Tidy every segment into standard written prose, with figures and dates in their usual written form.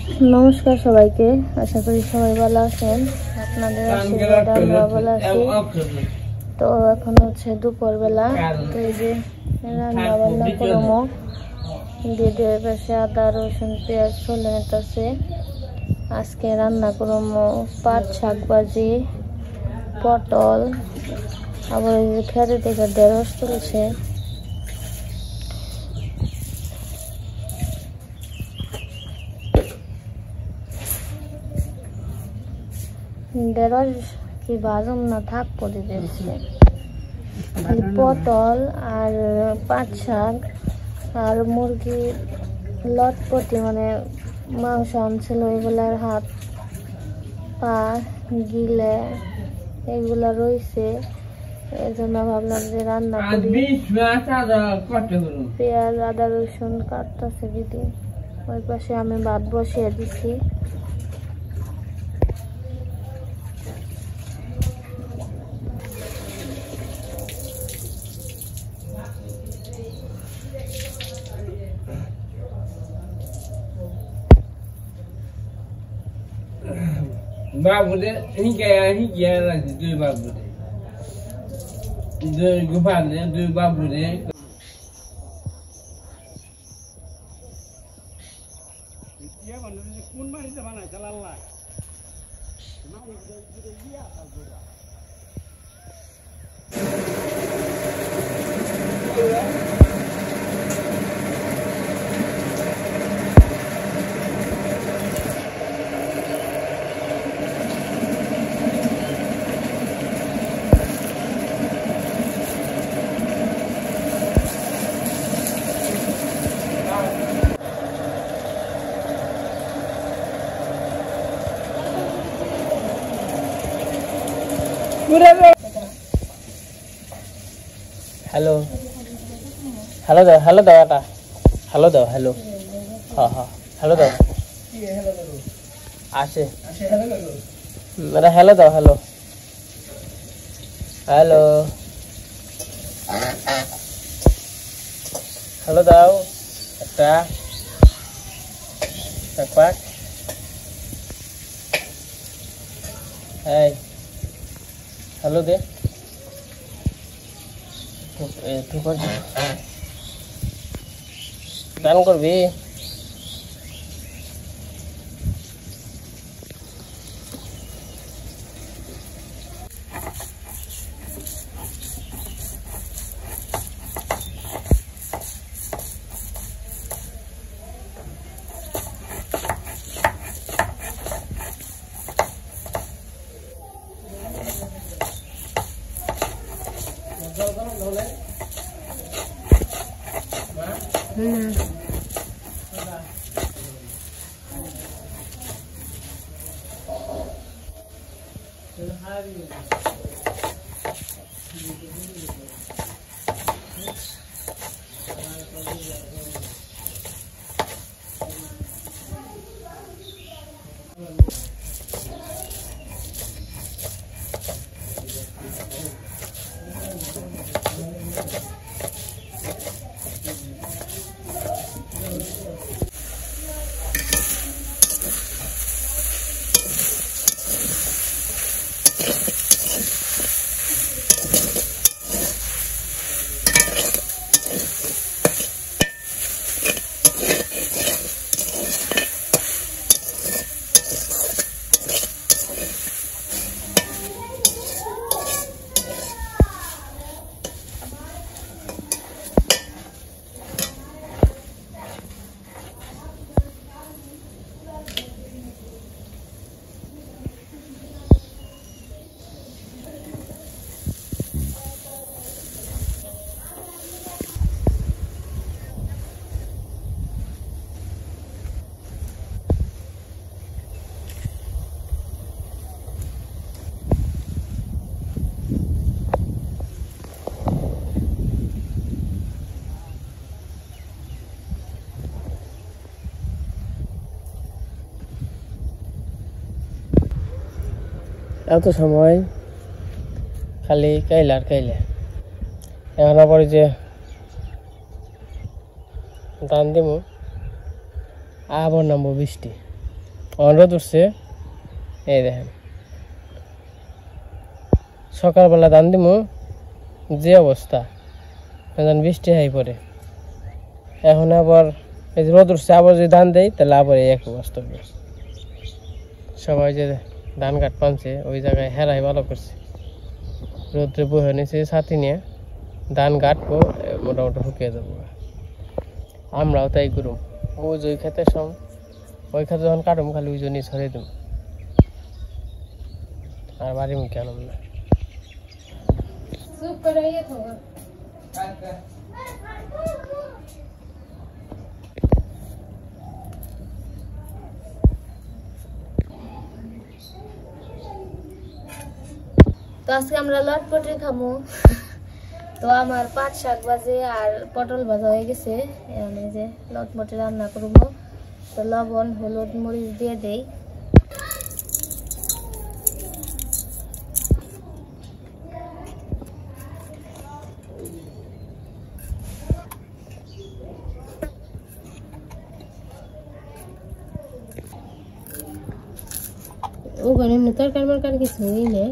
নমস্কার সবাইকে, আশা করি সবাই ভালো আছেন। আপনাদের আশীর্বাদে আমরা ভালো আছি। তো এখন হচ্ছে দুপুরবেলা, তো এই যে রান্না বান্না করবো। দিয়ে পাশে আদা রসুন পেঁয়াজ চলে নিতেছে। আজকে রান্না করবো পাট শাক ভাজি, পটল, আবার এই যে খেতে থেকে ঢেঁড়স তুলছে। ঢেঁড়স কি ভাজম না থাক করে দিচ্ছে। পটল আর পাট শাক আর মুরগি লটপটি মানে মাংস আনছিল, এগুলার হাত পা গিলে এগুলা রয়েছে। এই জন্য ভাবলাম যে রান্না করি। পেঁয়াজ আদা রসুন কাটতেছে দিদি। ওই পাশে আমি ভাত বসিয়ে দিচ্ছি। Babu deh, ini kayak lagi tu babu deh. Itu gupar deh, tu babu deh. Dia mana ni kun mana itu mana jalan lah. Mana itu dia apa tu? Hello hello दो बेटा, हेलो दो, hello हाँ हाँ hello दो आशे मेरा hello दो, hello hello hello दाओ একটা একবার এই हेलो दे গান করবি? এত সময় খালি কাইলে আর কাইলে। এখন আবার যে ধান দিব, আবার নামবো বৃষ্টি। রোদ উঠছে, এই দেখেন সকালবেলা ধান দিমু যে অবস্থা, বৃষ্টি হাই পড়ে। এখন আবার এই যে রোদ উঠছে, আবার যদি ধান দেয় তাহলে আবার এই এক অবস্থা হবে। সবাই যে ধান কাট পানছে ওই জায়গায় হেরাই ভালো করছে, রোদ্রে বহে নিয়েছে ছাতি নিয়ে, ধান কাটবো মোটামুটি শুকিয়ে যাবো। আমরাও তাই করুম, ওই যে খেতে সম ওই খেতে যখন কাটুম খালি ওই জন্য ছড়িয়ে দিম, আর বাড়ি মুখে আনম না। তো আজকে আমরা লটপটি খামু। তো আমার 5-7 বাজে আর পটল ভাজা হয়ে গেছে, এখানে যে লটপটি রান্না করবো। তো লবণ হলুদ মরিচ দিয়ে দেই। ওখানে তরকারি মরকারি কিছু নেই,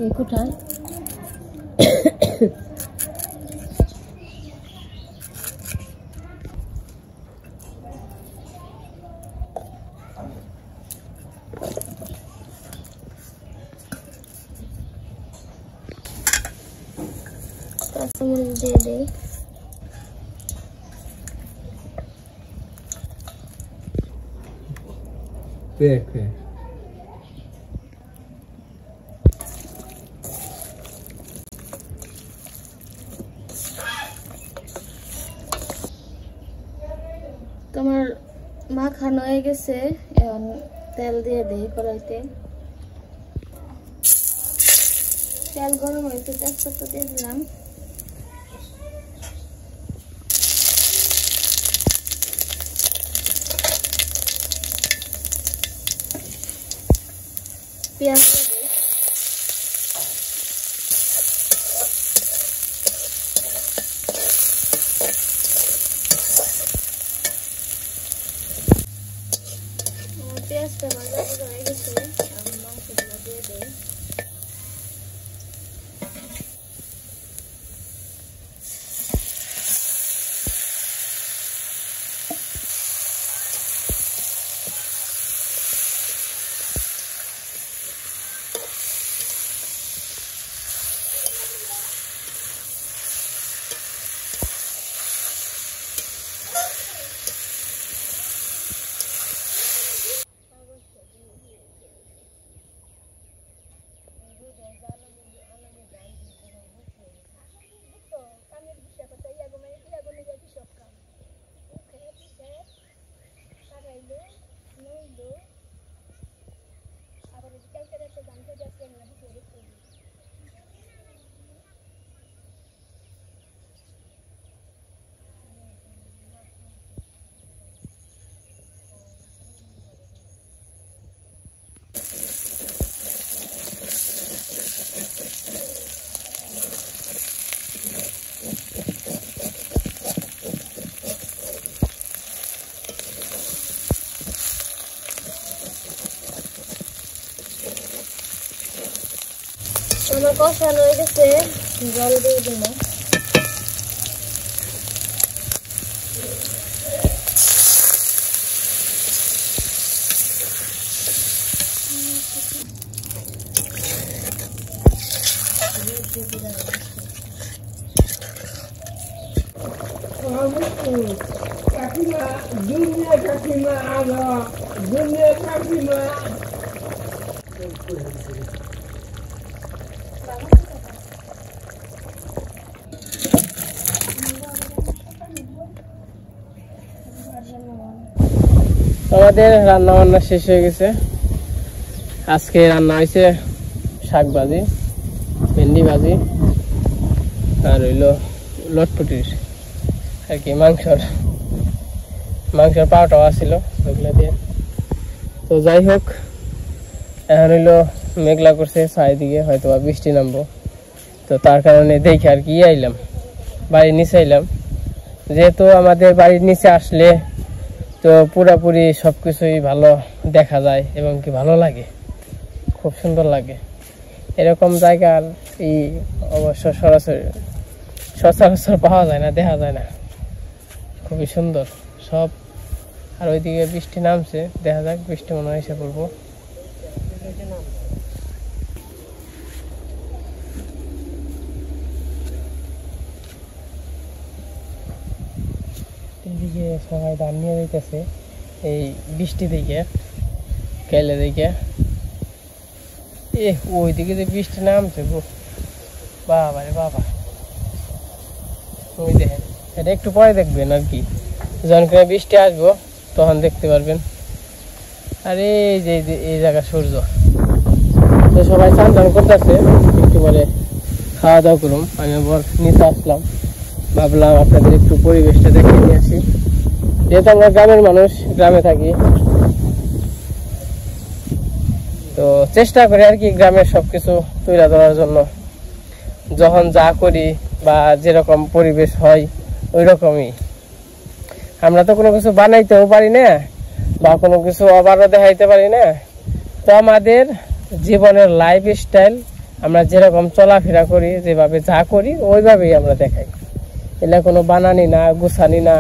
এই কোথায় কাঁচামরিচ দিয়ে দেই। তোমার মাখানো হয়ে গেছে, এখন তেল দিয়ে দেই কড়াইতে। তেল গরম হয়েছে, তেজপাতা দিয়ে দিলাম। পেঁয়াজ দিয়ে দেই। পেঁয়াজটা ভাজা ভাজা হয়ে গেছে, আমি মাংসগুলো দিয়ে দেই। আমার কষানো হয়ে গেছে, জল দিয়ে দিলাম। কাকিমা দুনিয়া, কাকিমা আলো দুনিয়া, কাকিমা আমাদের রান্না বান্না শেষ হয়ে গেছে। আজকে রান্না হয়েছে শাক ভাজি, ভেন্ডি ভাজি, আর হইলো লটপটির আর কি মাংসর পাওয়াটাও আসছিল ওগুলো দিয়ে। তো যাই হোক, এখন হইলো মেঘলা করছে, চারিদিকে হয়তো বৃষ্টি নামবো। তো তার কারণে দেখে আর কি আইলাম, বাড়ির নিচে আইলাম। যেহেতু আমাদের বাড়ির নিচে আসলে তো পুরোপুরি সবকিছুই ভালো দেখা যায় এবং কি ভালো লাগে, খুব সুন্দর লাগে। এরকম জায়গার এই অবশ্য সচরাচর পাওয়া যায় না, দেখা যায় না, খুবই সুন্দর সব। আর ওইদিকে বৃষ্টি নামছে, দেখা যাক বৃষ্টি মনে হয় এসে পড়বো। এদিকে সবাই ধান নিয়ে যাইতেছে এই বৃষ্টি দিকে, কেলে দিকে। ওইদিকে যে বৃষ্টি নামছে গো, বাবা রে বাবা। ওই দেখেন, এটা একটু পরে দেখবেন আর কি, যখন করে বৃষ্টি আসবো তখন দেখতে পারবেন। আর এই যে এই জায়গা সূর্য, তো সবাই চান টান করতেছে, একটু পরে খাওয়া দাওয়া করুন। আমি আবার নিচে আসলাম, ভাবলাম আপনাদের একটু পরিবেশটা দেখে নিয়ে আসি, যেহেতু আমরা গ্রামের মানুষ, গ্রামে থাকি, তো চেষ্টা করি আর কি গ্রামের সবকিছু তুলে ধরার জন্য। যখন যা করি বা যেরকম পরিবেশ হয় ওই রকমই। আমরা তো কোনো কিছু বানাইতেও পারি না বা কোনো কিছু আবারও দেখাইতে পারি না, তো আমাদের জীবনের লাইফ স্টাইল আমরা যেরকম চলাফেরা করি, যেভাবে যা করি ওইভাবেই আমরা দেখাই। এটা কোনো বানানি না, গুছানি না,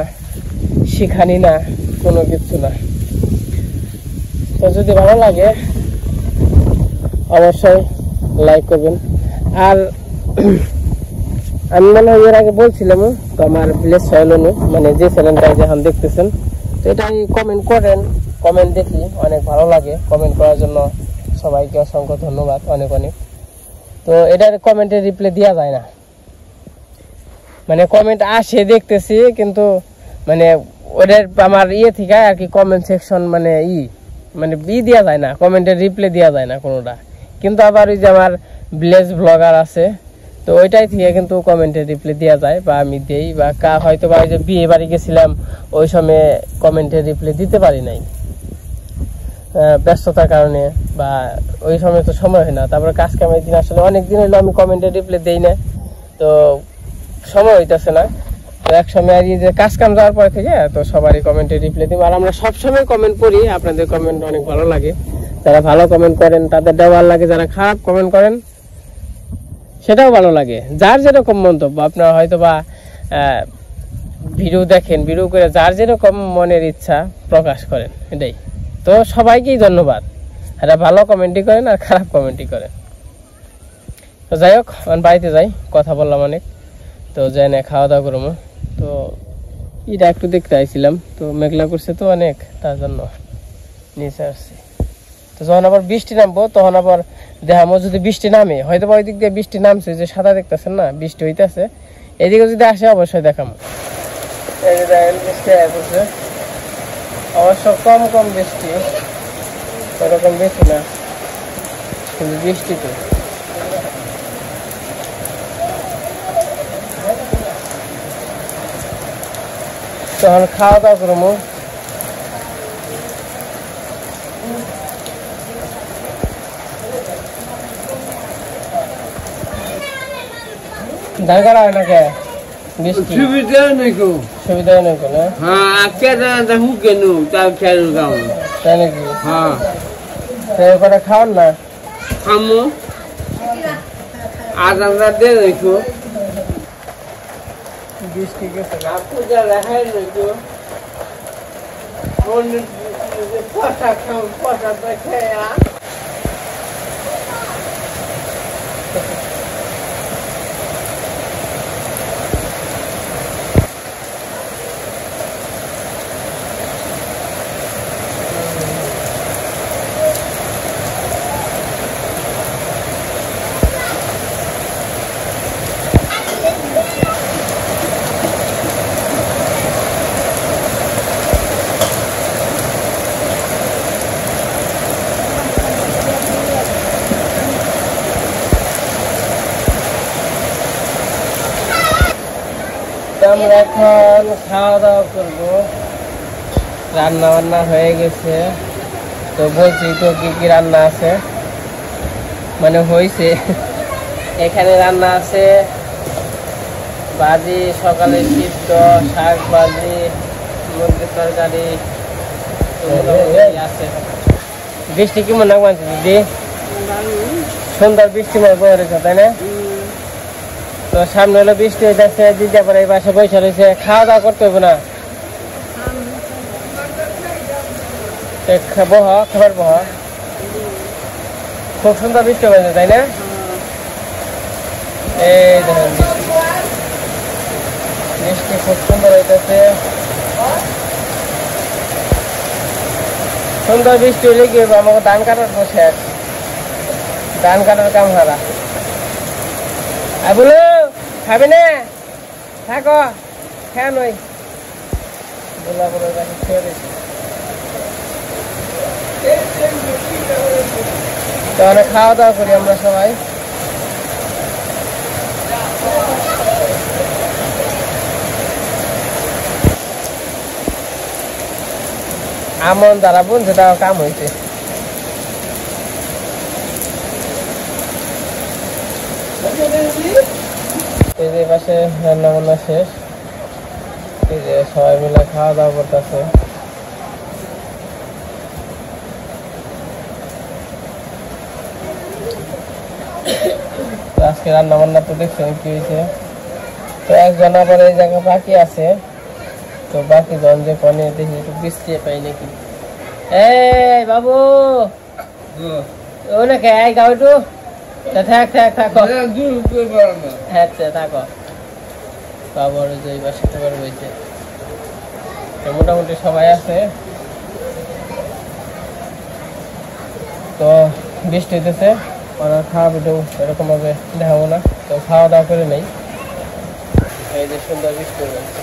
শিখানি না, কোনো কিছু না। তো যদি ভালো লাগে অবশ্যই লাইক করবেন। আর আমি মনে হয় এর আগে বলছিলাম, তো আমার ভিলেজ সয়েল অনু, মানে যে চ্যানেলটা যখন দেখতেছেন, তো এটা কমেন্ট করেন, কমেন্ট দেখি অনেক ভালো লাগে। কমেন্ট করার জন্য সবাইকে অসংখ্য ধন্যবাদ, অনেক অনেক। তো এটার কমেন্টে রিপ্লাই দেওয়া যায় না, মানে কমেন্ট আসে দেখতেছি, কিন্তু মানে ওদের আমার থেকে আর কি কমেন্ট সেকশন মানে মানে দেওয়া যায় না, কমেন্টের রিপ্লাই দেওয়া যায় না কোনোটা। কিন্তু আবার ওই যে আমার ভিলেজ ব্লগার আছে, তো ওইটাই থেকে কিন্তু কমেন্টের রিপ্লাই দেওয়া যায়, বা আমি দেই, বা হয়তো বা ওই যে বিয়ে বাড়ি গেছিলাম ওই সময় কমেন্টের রিপ্লাই দিতে পারি নাই ব্যস্ততার কারণে, বা ওই সময় তো সময় হয় না। তারপরে কাজ কামের দিন আসলে অনেক দিন হইলো আমি কমেন্টের রিপ্লাই দেই না, তো সময় হইতেছে না। তো এক সময় আর যে কাজ কাম যাওয়ার পর থেকে তো সবারই কমেন্টে রিপ্লাই দিব। আর আমরা সবসময় কমেন্ট করি, আপনাদের কমেন্ট অনেক ভালো লাগে। যারা ভালো কমেন্ট করেন তাদেরটাও ভালো লাগে, যারা খারাপ কমেন্ট করেন সেটাও ভালো লাগে। যার যেরকম মন্তব্য, আপনারা হয়তো বা ভিডিও দেখেন, ভিডিও করে যার যেরকম মনের ইচ্ছা প্রকাশ করেন, এটাই। তো সবাইকেই ধন্যবাদ, এরা ভালো কমেন্টই করেন আর খারাপ কমেন্টই করেন। তো যাই হোক, আমি বাড়িতে যাই, কথা বললাম অনেক, তো যাই না খাওয়া দাওয়া করবো। তো এটা একটু দেখতে আইছিলাম, তো মেঘলা করছে তো অনেক, তার জন্য নিচে আসছি। তো যখন আবার বৃষ্টি নামবো তখন আবার দেখামো, যদি বৃষ্টি নামে, হয়তো বা ওই দিক দিয়ে বৃষ্টি নামছে, যে সাদা দেখতেছেন না বৃষ্টি হইতেছে, এদিকে যদি আসে অবশ্যই দেখামো। এই যে দেখেন বৃষ্টি আসছে, অবশ্য কম কম বৃষ্টি, ওরকম বেশি না, কিন্তু বৃষ্টি তো। তখন খাওয়া দাওয়া করবো। দরকার হয় না কে বৃষ্টি সুবিধা নেই কো, সুবিধা নেই কোনো। হ্যাঁ কেন দেখু কেন তার খেয়াল গাও, তাই নাকি? হ্যাঁ করে খাওয়ান না, খামো আর আমরা দিয়ে দেখো বৃষ্টি গেছে না, পূজা রেহাই দেখো পয়সা খাও, পয়সা দেখে আমরা এখন খাওয়া দাওয়া করবো। রান্না বান্না হয়ে গেছে, তো বলছি তো কি কি রান্না আছে, মানে হয়েছে। এখানে রান্না আছে ভাজি, সকালে সিদ্ধ, শাক ভাজি, মুরগির তরকারি, বৃষ্টি কেমন লাগছে দিদি? সুন্দর বৃষ্টি পড়েছে তাই না? তো সামনে হলো বৃষ্টি হয়ে যাচ্ছে, দিদি আবার এই পাশে বসে রয়েছে, খাওয়া দাওয়া করতে হবে না? বহ, খাবার বহ। খুব সুন্দর বৃষ্টি হয়েছে তাই না? এই দেখেন বৃষ্টি খুব সুন্দর হইতেছে। সুন্দর বৃষ্টি হলে কি আমাকে ধান কাটার শেষ, ধান কাটার কাম হারা। আর বলো খাবি না? থাকো, খেয়ে নই বলা বলে খেয়ে দিচ্ছি। তাহলে খাওয়া দাওয়া করি আমরা সবাই। আমন দ্বারা বোন সেটা কাম হয়েছে। এই যে পাশে রান্না বান্না শেষ, এই যে সবাই মিলে খাওয়া দাওয়া করতেছে। আজকে রান্না বান্না তো দেখছেন কি হয়েছে। তো একজন আবার এই জায়গায় বাকি আছে, তো বাকি জন যে কনে দেখি একটু বৃষ্টি পাই নাকি। এই বাবু ও না কে গাও একটু থাক থাক থাকো, হ্যাঁ থাকো। বাবু যে এবার সাথে বইছে, মোটামুটি সবাই আছে। তো বৃষ্টি হইতেছে, খাওয়া ভিডিও এরকম ভাবে দেখাবো না, তো খাওয়া দাওয়া করে নেই। এই যে সুন্দর বৃষ্টি হয়েছে।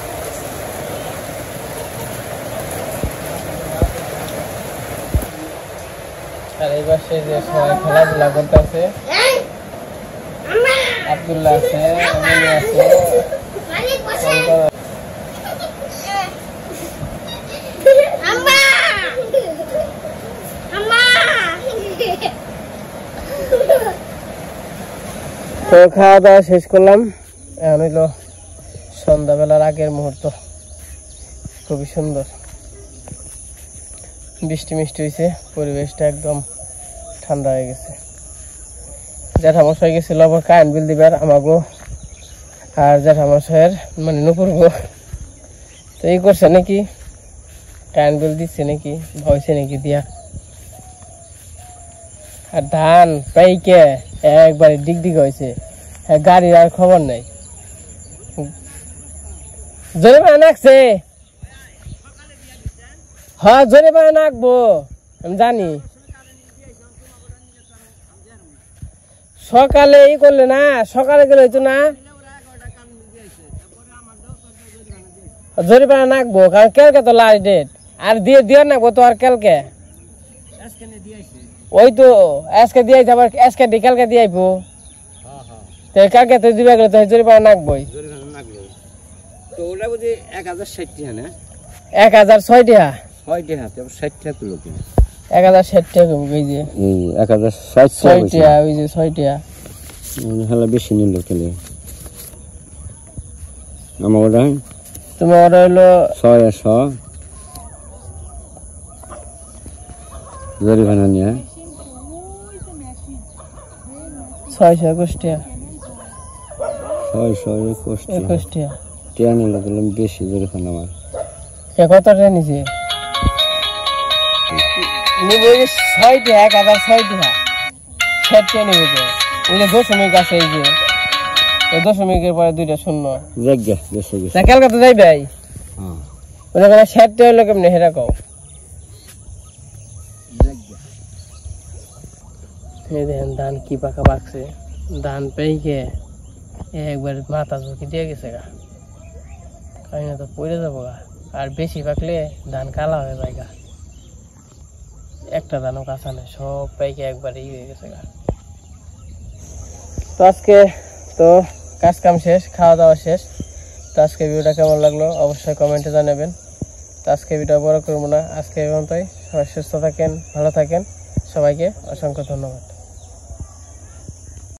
আর এই পাশে যে সবাই খেলাধুলা করতেছে, আব্দুল্লাহ আছে, আমিনী আছে, তো খাওয়া দাওয়া শেষ করলাম। এখন হইলো সন্ধ্যাবেলার আগের মুহূর্ত, খুবই সুন্দর বৃষ্টি মিষ্টি হয়েছে, পরিবেশটা একদম ঠান্ডা হয়ে গেছে। জ্যাঠামশাই গেছিল আবার কারেন্ট বিল দিবার আমাগো, আর জ্যাঠামশাইয়ের মানে নুপুরগো তো এই করছে নাকি, কারেন্ট বিল দিচ্ছে নাকি, ভয়ছে নাকি দিয়া। আর ধান পাইকে একবারে দিক দিক হয়েছে, গাড়ির আর খবর নাই। জরিমানা নাকছে, হ্যাঁ জরিমানা নাকবো আমি জানি। সকালে ই করলে না, সকালে গেলে হইতো না, জরিমানা নাকবো, কারণ কালকে তো লাস্ট ডেট। আর দিয়ে দিয়ে নাকবো তো, আর কালকে ওই তো আজকে দিয়ে আবার আজকে কালকে দিয়ে আইবো, কালকে তো দিবা গেলে তো জরিমানা নাকবোই। তো ওটা বুঝি 1060 টাকা না, 1006 টাকা, 6 টাকা 60 টাকা কিলো কিনে 1060 টাকা। ওই যে 1060 টাকা, ওই যে 6 টাকা হলে বেশি নিল কিলো। আমার ওটা তোমার ওটা হলো 600 জরিমানা নিয়ে 621 টাকা, 621 টাকা টিয়া নিল বললাম বেশি জরিমানা। আমার কত টাকা নিছে? নিবে 6 টাকা, 1006 টাকা 60 টাকা নিবে। ওই যে দশমিক আছে, এই যে ওই দশমিকের পরে 2টা শূন্য জায়গা বেশি গেছে। কালকে তো যাইবে, হ্যাঁ ওই জায়গায় 60 টাকা হলো কেমনে হেরা কও। এই দেখেন ধান কি পাকা পাকছে, ধান পেয়ে একবার মাথা ঝুঁকি দিয়ে গেছে গা, কারণ তো পড়ে যাবো গা। আর বেশি পাকলে ধান কালা হয়ে যায় গা, একটা ধানও কাঁচা নেই, সব পাইকে একবারে হয়ে গেছে গা। তো আজকে তো কাজ কাম শেষ, খাওয়া দাওয়া শেষ। তো আজকে ভিডিওটা কেমন লাগলো অবশ্যই কমেন্টে জানাবেন। তো আজকে ভিডিও বড় করবো না, আজকে এই পর্যন্তই। সবাই সুস্থ থাকেন, ভালো থাকেন, সবাইকে অসংখ্য ধন্যবাদ।